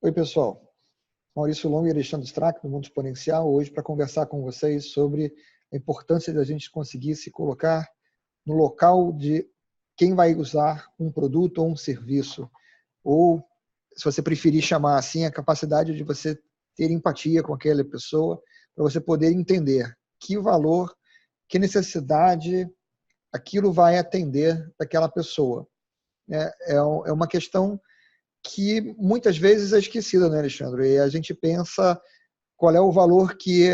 Oi, pessoal. Maurício Longo e Alexandre Strack, do Mundo Exponencial, hoje para conversar com vocês sobre a importância da gente conseguir se colocar no local de quem vai usar um produto ou um serviço, ou, se você preferir chamar assim, a capacidade de você ter empatia com aquela pessoa, para você poder entender que valor, que necessidade aquilo vai atender daquela pessoa. É uma questão que muitas vezes é esquecida, né, Alexandre? E a gente pensa qual é o valor que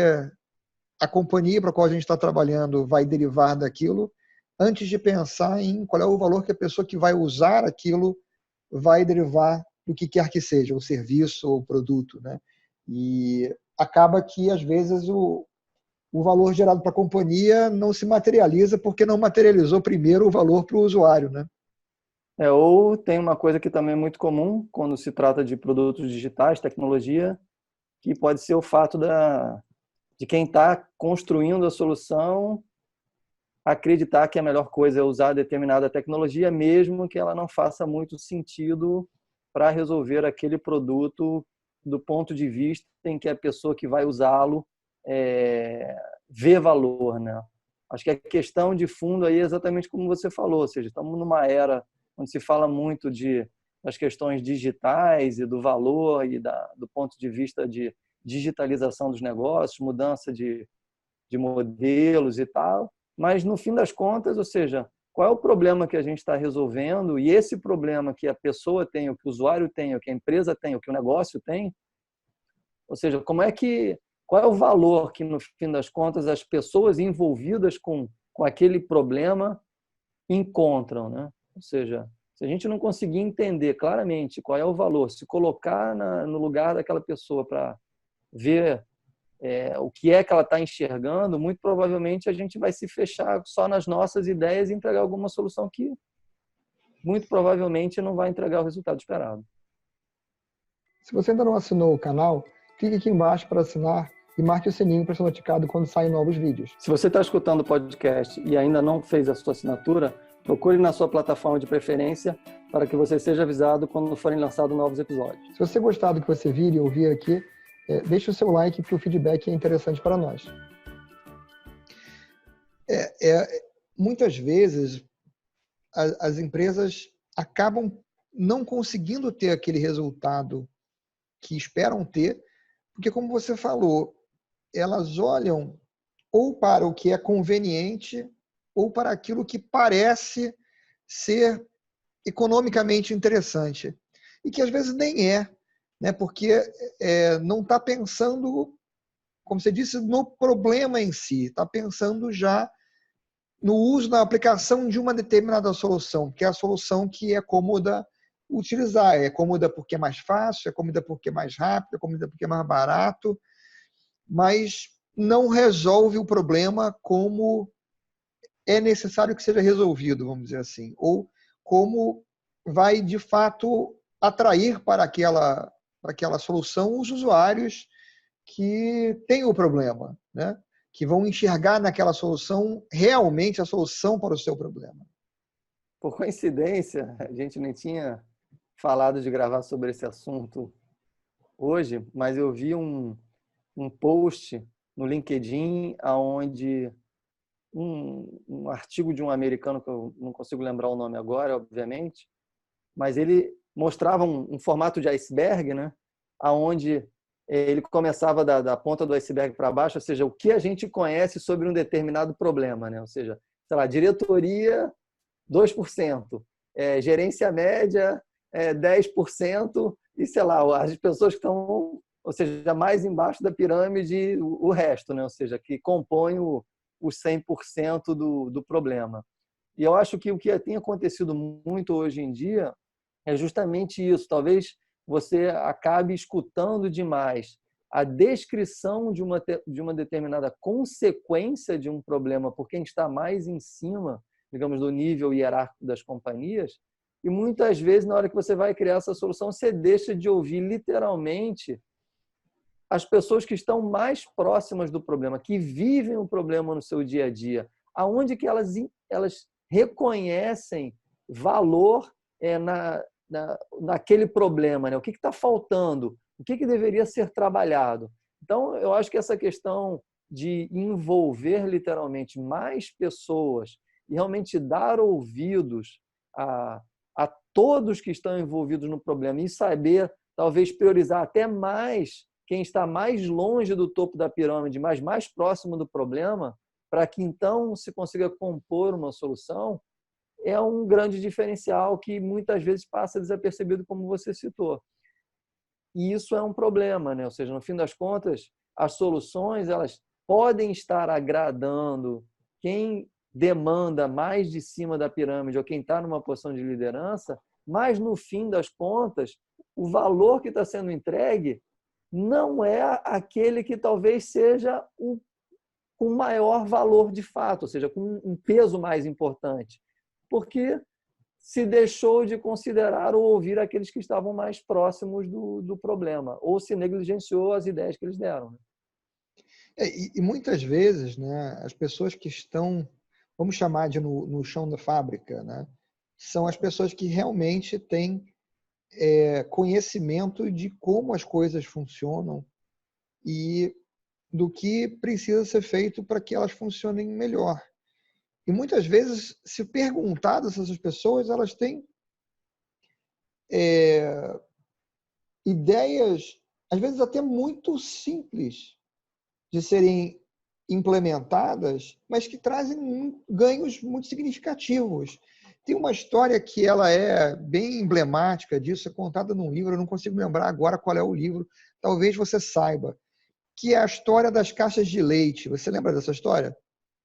a companhia para a qual a gente está trabalhando vai derivar daquilo, antes de pensar em qual é o valor que a pessoa que vai usar aquilo vai derivar do que quer que seja, o serviço ou o produto, né? E acaba que, às vezes, o valor gerado para a companhia não se materializa porque não materializou primeiro o valor para o usuário, né? Ou tem uma coisa que também é muito comum quando se trata de produtos digitais, tecnologia, que pode ser o fato de quem está construindo a solução acreditar que a melhor coisa é usar determinada tecnologia, mesmo que ela não faça muito sentido para resolver aquele produto do ponto de vista em que a pessoa que vai usá-lo vê valor, né? Acho que a questão de fundo aí é exatamente como você falou, ou seja, estamos numa era onde se fala muito das questões digitais e do valor e do ponto de vista de digitalização dos negócios, mudança de modelos e tal, mas no fim das contas, ou seja, qual é o problema que a gente está resolvendo e esse problema que a pessoa tem, o que o usuário tem, o que a empresa tem, o que o negócio tem, ou seja, qual é o valor que no fim das contas as pessoas envolvidas com aquele problema encontram, né? Ou seja, se a gente não conseguir entender claramente qual é o valor, se colocar no lugar daquela pessoa para ver o que é que ela está enxergando, muito provavelmente a gente vai se fechar só nas nossas ideias e entregar alguma solução que muito provavelmente não vai entregar o resultado esperado. Se você ainda não assinou o canal, clique aqui embaixo para assinar e marque o sininho para ser notificado quando saem novos vídeos. Se você está escutando o podcast e ainda não fez a sua assinatura, procure na sua plataforma de preferência para que você seja avisado quando forem lançados novos episódios. Se você gostar do que você vir e ouvir aqui, deixe o seu like, porque o feedback é interessante para nós. Muitas vezes, as empresas acabam não conseguindo ter aquele resultado que esperam ter, porque, como você falou, elas olham ou para o que é conveniente ou para aquilo que parece ser economicamente interessante. E que às vezes nem é, né? Porque não está pensando, como você disse, no problema em si, está pensando já no uso, na aplicação de uma determinada solução, que é a solução que é cômoda utilizar. É cômoda porque é mais fácil, é cômoda porque é mais rápido, é cômoda porque é mais barato, mas não resolve o problema como é necessário que seja resolvido, vamos dizer assim, ou como vai, de fato, atrair para aquela solução os usuários que têm o problema, né? Que vão enxergar naquela solução realmente a solução para o seu problema. Por coincidência, a gente nem tinha falado de gravar sobre esse assunto hoje, mas eu vi um post no LinkedIn onde um artigo de um americano, que eu não consigo lembrar o nome agora, obviamente, mas ele mostrava um formato de iceberg, né? Onde ele começava da ponta do iceberg para baixo, ou seja, o que a gente conhece sobre um determinado problema, né? Ou seja, sei lá, diretoria 2%, gerência média 10%, e sei lá, as pessoas que estão, ou seja, mais embaixo da pirâmide, o resto, né? Ou seja, que compõem os 100% do problema. E eu acho que o que tem acontecido muito hoje em dia é justamente isso. Talvez você acabe escutando demais a descrição de uma determinada consequência de um problema por quem está mais em cima, digamos, do nível hierárquico das companhias, e muitas vezes, na hora que você vai criar essa solução, você deixa de ouvir literalmente as pessoas que estão mais próximas do problema, que vivem o problema no seu dia a dia, aonde que elas reconhecem valor naquele problema, né? O que está faltando O que deveria ser trabalhado? Então, eu acho que essa questão de envolver literalmente mais pessoas e realmente dar ouvidos a todos que estão envolvidos no problema e saber, talvez, priorizar até mais quem está mais longe do topo da pirâmide, mas mais próximo do problema, para que então se consiga compor uma solução, é um grande diferencial que muitas vezes passa desapercebido, como você citou. E isso é um problema, né? Ou seja, no fim das contas, as soluções elas podem estar agradando quem demanda mais de cima da pirâmide ou quem está numa posição de liderança, mas no fim das contas, o valor que está sendo entregue não é aquele que talvez seja o com maior valor de fato, ou seja, com um peso mais importante, porque se deixou de considerar ou ouvir aqueles que estavam mais próximos do problema, ou se negligenciou as ideias que eles deram. Né? E muitas vezes, né, as pessoas que estão, vamos chamar de no chão da fábrica, né, são as pessoas que realmente têm conhecimento de como as coisas funcionam e do que precisa ser feito para que elas funcionem melhor. E muitas vezes, se perguntadas essas pessoas, elas têm ideias, às vezes até muito simples de serem implementadas, mas que trazem ganhos muito significativos. Tem uma história que ela é bem emblemática disso, é contada num livro, eu não consigo lembrar agora qual é o livro, talvez você saiba, que é a história das caixas de leite. Você lembra dessa história?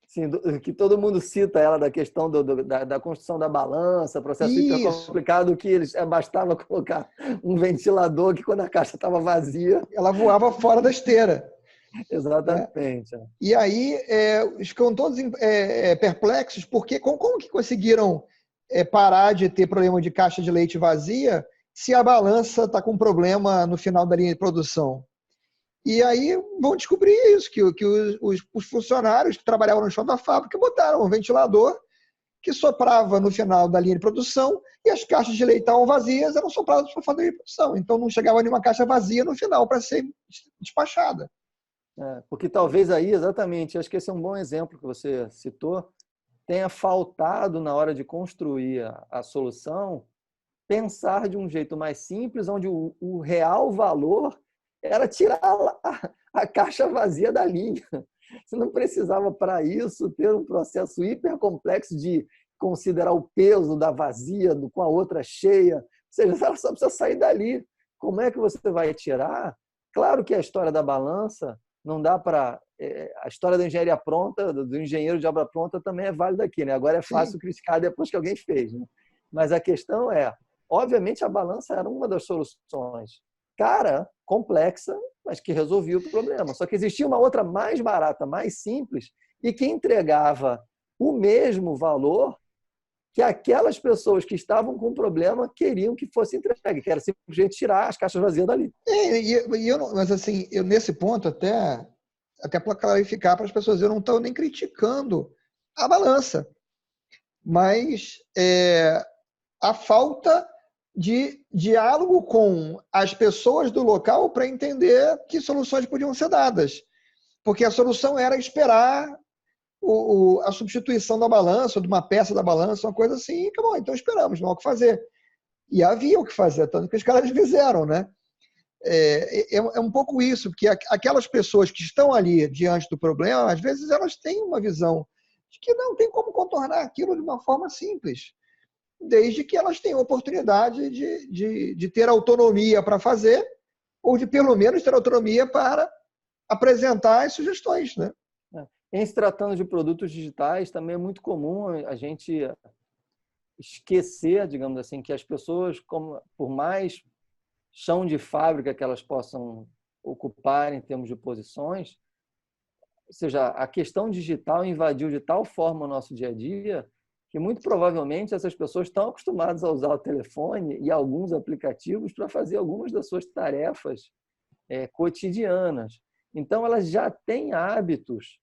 Sim, que todo mundo cita ela da questão da construção da balança, processo hiper Isso. complicado que eles bastava colocar um ventilador que quando a caixa estava vazia. Ela voava fora da esteira. Né? Exatamente. E aí ficam todos perplexos, porque como que conseguiram parar de ter problema de caixa de leite vazia se a balança está com problema no final da linha de produção? E aí vão descobrir isso, que os funcionários que trabalhavam no chão da fábrica botaram um ventilador que soprava no final da linha de produção e as caixas de leite estavam vazias, eram sopradas para fazer a produção. Então não chegava nenhuma caixa vazia no final para ser despachada. Porque talvez aí, exatamente, acho que esse é um bom exemplo que você citou, tenha faltado na hora de construir a solução, pensar de um jeito mais simples, onde o real valor era tirar a caixa vazia da linha. Você não precisava, para isso, ter um processo hiper complexo de considerar o peso da vazia com a outra cheia. Ou seja, ela só precisa sair dali. Como é que você vai tirar? Claro que a história da balança não dá para... A história da engenharia pronta, do engenheiro de obra pronta, também é válida aqui. Né? Agora é fácil Sim. criticar depois que alguém fez. Né? Mas a questão é, obviamente, a balança era uma das soluções. Cara, complexa, mas que resolvia o problema. Só que existia uma outra mais barata, mais simples, e que entregava o mesmo valor que aquelas pessoas que estavam com problema queriam que fosse entregue, que era simplesmente tirar as caixas vazias dali. Mas assim, eu nesse ponto até para clarificar para as pessoas, eu não estou nem criticando a balança, mas a falta de diálogo com as pessoas do local para entender que soluções podiam ser dadas. Porque a solução era esperar a substituição da balança, ou de uma peça da balança, uma coisa assim, e acabou, então esperamos, não há o que fazer. E havia o que fazer, tanto que os caras fizeram, né? É um pouco isso, porque aquelas pessoas que estão ali diante do problema, às vezes elas têm uma visão de que não tem como contornar aquilo de uma forma simples, desde que elas tenham oportunidade de ter autonomia para fazer, ou de pelo menos ter autonomia para apresentar as sugestões, né? Em se tratando de produtos digitais, também é muito comum a gente esquecer, digamos assim, que as pessoas, por mais chão de fábrica que elas possam ocupar em termos de posições, ou seja, a questão digital invadiu de tal forma o nosso dia a dia que muito provavelmente essas pessoas estão acostumadas a usar o telefone e alguns aplicativos para fazer algumas das suas tarefas cotidianas. Então, elas já têm hábitos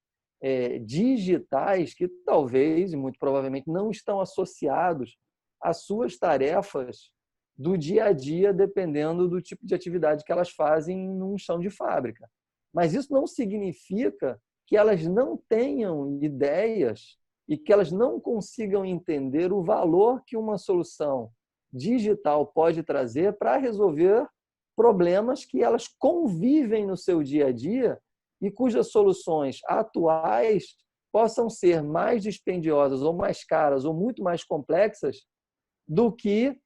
digitais que talvez, e muito provavelmente, não estão associados às suas tarefas do dia a dia, dependendo do tipo de atividade que elas fazem num chão de fábrica. Mas isso não significa que elas não tenham ideias e que elas não consigam entender o valor que uma solução digital pode trazer para resolver problemas que elas convivem no seu dia a dia e cujas soluções atuais possam ser mais dispendiosas ou mais caras ou muito mais complexas do que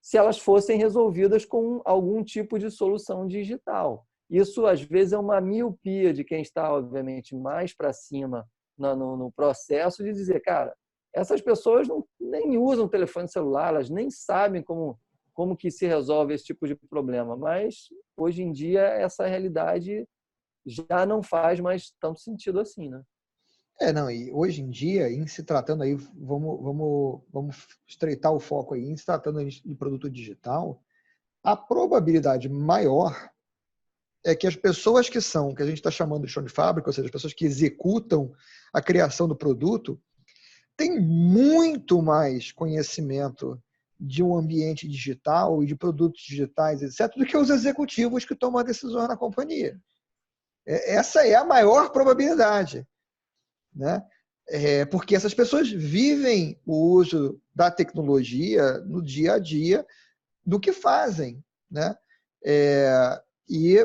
se elas fossem resolvidas com algum tipo de solução digital. Isso, às vezes, é uma miopia de quem está, obviamente, mais para cima no processo de dizer, cara, essas pessoas nem usam telefone celular, elas nem sabem como que se resolve esse tipo de problema. Mas, hoje em dia, essa realidade já não faz mais tanto sentido assim, né? Não, e hoje em dia, em se tratando aí, vamos estreitar o foco aí, em se tratando de produto digital, a probabilidade maior é que as pessoas que a gente está chamando de chão de fábrica, ou seja, as pessoas que executam a criação do produto, têm muito mais conhecimento de um ambiente digital e de produtos digitais, etc., do que os executivos que tomam a decisão na companhia. Essa é a maior probabilidade, né? Porque essas pessoas vivem o uso da tecnologia no dia a dia do que fazem, né? E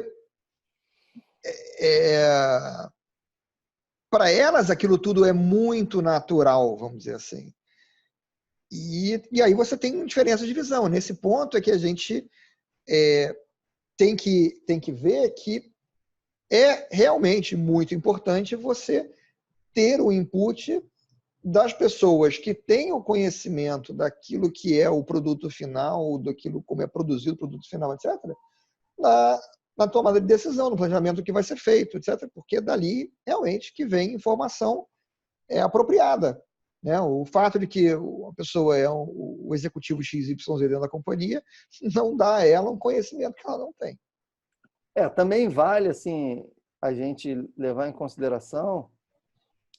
para elas aquilo tudo é muito natural, vamos dizer assim. E aí você tem diferença de visão. Nesse ponto é que a gente tem que ver que é realmente muito importante você ter o input das pessoas que têm o conhecimento daquilo que é o produto final, daquilo como é produzido o produto final, etc., na tomada de decisão, no planejamento que vai ser feito, etc., porque dali realmente que vem informação apropriada. Né? O fato de que a pessoa é o executivo XYZ dentro da companhia não dá a ela um conhecimento que ela não tem. Também vale assim, a gente levar em consideração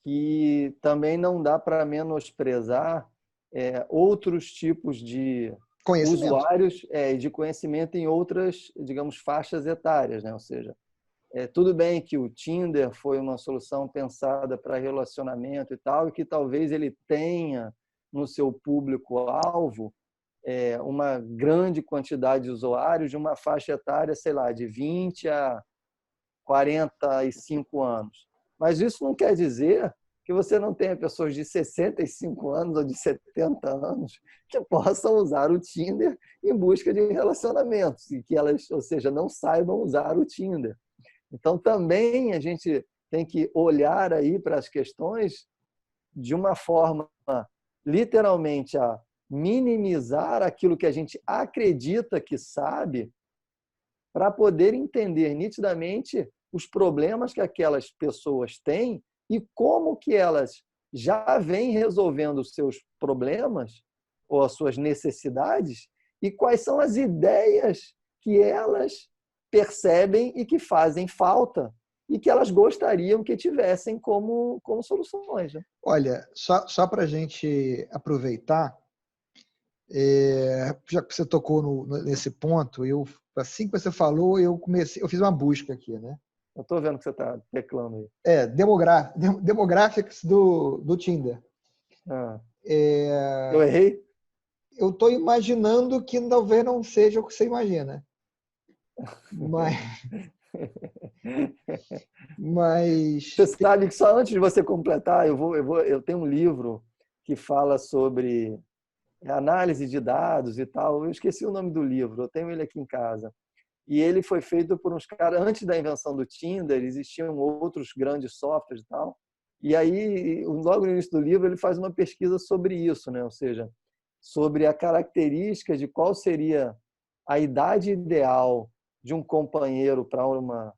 que também não dá para menosprezar outros tipos de usuários de conhecimento em outras, digamos, faixas etárias, né? Ou seja, tudo bem que o Tinder foi uma solução pensada para relacionamento e tal, e que talvez ele tenha no seu público-alvo uma grande quantidade de usuários de uma faixa etária, sei lá, de 20 a 45 anos. Mas isso não quer dizer que você não tenha pessoas de 65 anos ou de 70 anos que possam usar o Tinder em busca de relacionamentos e que elas, ou seja, não saibam usar o Tinder. Então, também a gente tem que olhar aí para as questões de uma forma literalmente a minimizar aquilo que a gente acredita que sabe para poder entender nitidamente os problemas que aquelas pessoas têm e como que elas já vêm resolvendo os seus problemas ou as suas necessidades e quais são as ideias que elas percebem e que fazem falta e que elas gostariam que tivessem como soluções. Né? Olha, só para a gente aproveitar, já que você tocou nesse ponto, assim que você falou, eu fiz uma busca aqui, né? Eu estou vendo que você está teclando É, aí. demographics do Tinder. Eu errei? Eu estou imaginando que talvez não seja o que você imagina. Mas você sabe que só antes de você completar, eu tenho um livro que fala sobre análise de dados e tal. Eu esqueci o nome do livro, eu tenho ele aqui em casa. E ele foi feito por uns caras, antes da invenção do Tinder, existiam outros grandes softwares e tal. E aí, logo no início do livro, ele faz uma pesquisa sobre isso, né? Ou seja, sobre a característica de qual seria a idade ideal de um companheiro para uma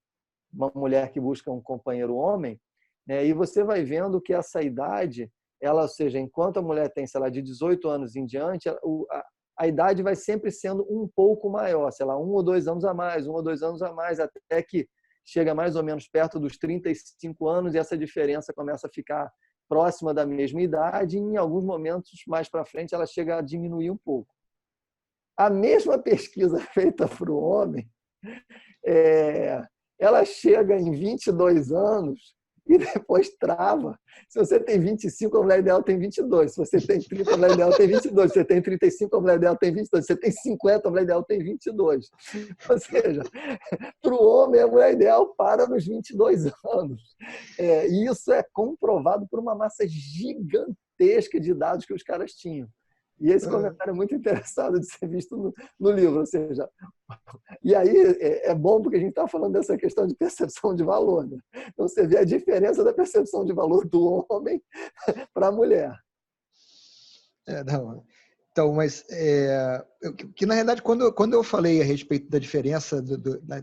mulher que busca um companheiro homem, né? E você vai vendo que essa idade, ela, ou seja, enquanto a mulher tem, sei lá, de 18 anos em diante, a idade vai sempre sendo um pouco maior, sei lá, 1 ou 2 anos a mais, 1 ou 2 anos a mais, até que chega mais ou menos perto dos 35 anos e essa diferença começa a ficar próxima da mesma idade e em alguns momentos mais para frente ela chega a diminuir um pouco. A mesma pesquisa feita para o homem, ela chega em 22 anos e depois trava. Se você tem 25, a mulher ideal tem 22. Se você tem 30, a mulher ideal tem 22. Se você tem 35, a mulher ideal tem 22. Se você tem 50, a mulher ideal tem 22. Ou seja, para o homem, a mulher ideal para nos 22 anos. E isso é comprovado por uma massa gigantesca de dados que os caras tinham. E esse comentário é muito interessado de ser visto no livro. Ou seja, e aí é bom porque a gente está falando dessa questão de percepção de valor. Né? Então você vê a diferença da percepção de valor do homem para a mulher. Não. Então, mas que na realidade, quando eu falei a respeito da diferença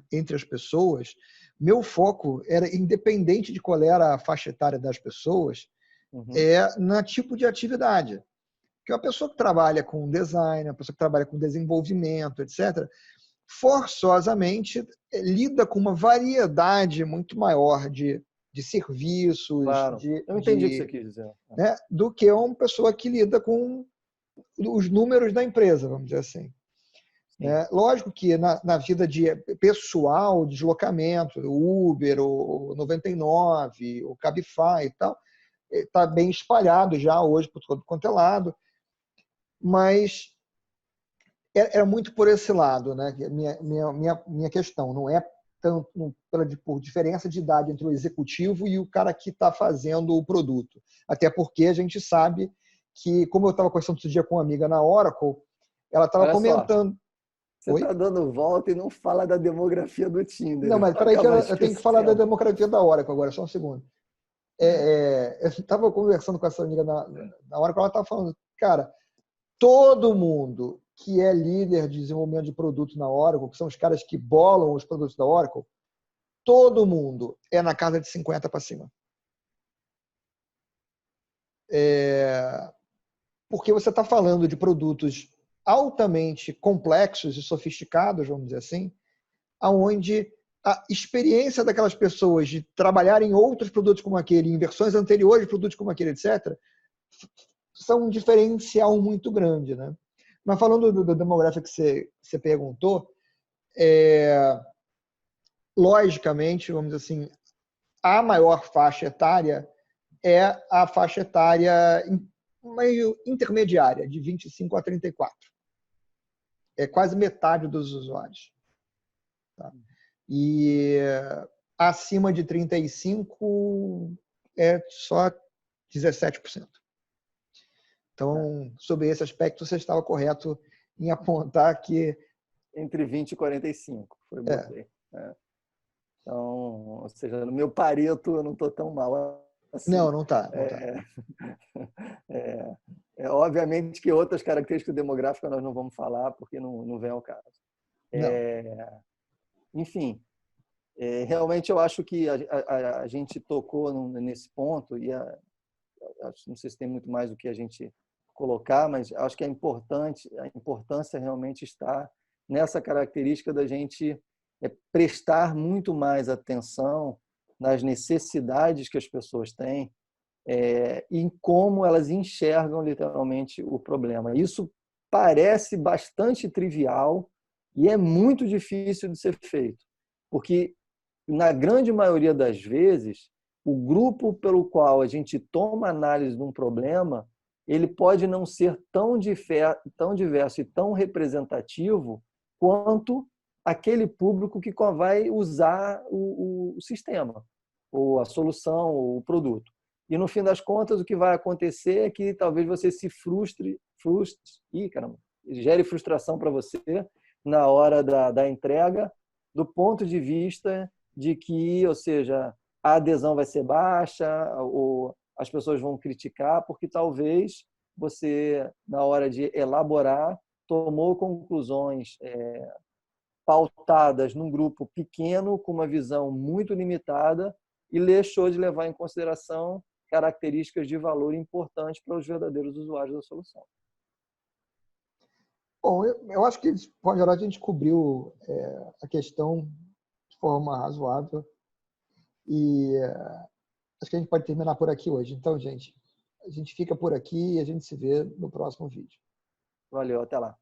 entre as pessoas, meu foco era independente de qual era a faixa etária das pessoas, no tipo de atividade. Porque uma pessoa que trabalha com design, uma pessoa que trabalha com desenvolvimento, etc., forçosamente lida com uma variedade muito maior de serviços, Claro. Eu entendi o que você quis dizer. Né, do que uma pessoa que lida com os números da empresa, vamos dizer assim. Né? Lógico que na vida pessoal, deslocamento, o Uber, o 99, o Cabify e tal, está bem espalhado já hoje por todo quanto é lado, mas era muito por esse lado, né? Minha questão não é tanto por diferença de idade entre o executivo e o cara que está fazendo o produto. Até porque a gente sabe que, como eu estava conversando outro dia com uma amiga na Oracle, ela estava comentando... Você está dando volta e não fala da demografia do Tinder. Não, mas peraí que eu tenho que falar da demografia da Oracle agora, só um segundo. Eu estava conversando com essa amiga na Oracle, ela estava falando, cara, todo mundo que é líder de desenvolvimento de produto na Oracle, que são os caras que bolam os produtos da Oracle, todo mundo é na casa de 50 para cima. Porque você está falando de produtos altamente complexos e sofisticados, vamos dizer assim, aonde a experiência daquelas pessoas de trabalhar em outros produtos como aquele, em versões anteriores de produtos como aquele, etc., são um diferencial muito grande, né? Mas falando do demográfico que você perguntou, logicamente, vamos dizer assim, a maior faixa etária é a faixa etária meio intermediária, de 25 a 34. É quase metade dos usuários. Tá? E acima de 35 é só 17%. Então, sobre esse aspecto, você estava correto em apontar que... Entre 20 e 45, foi botei. Então, ou seja, no meu pareto eu não estou tão mal assim. Não está. Obviamente que outras características demográficas nós não vamos falar, porque não vem ao caso. Enfim, realmente eu acho que a gente tocou nesse ponto, e não sei se tem muito mais do que a gente colocar, mas acho que a importância realmente está nessa característica da gente prestar muito mais atenção nas necessidades que as pessoas têm e em como elas enxergam literalmente o problema. Isso parece bastante trivial e é muito difícil de ser feito, porque na grande maioria das vezes o grupo pelo qual a gente toma análise de um problema, ele pode não ser tão diverso e tão representativo quanto aquele público que vai usar o sistema, ou a solução, ou o produto. E, no fim das contas, o que vai acontecer é que talvez você se gere frustração para você na hora da entrega, do ponto de vista de que, ou seja, a adesão vai ser baixa, ou as pessoas vão criticar, porque talvez você, na hora de elaborar, tomou conclusões pautadas num grupo pequeno, com uma visão muito limitada, e deixou de levar em consideração características de valor importantes para os verdadeiros usuários da solução. Bom, eu acho que, de forma geral, a gente cobriu a questão de forma razoável. E acho que a gente pode terminar por aqui hoje. Então, gente, a gente fica por aqui e a gente se vê no próximo vídeo. Valeu, até lá.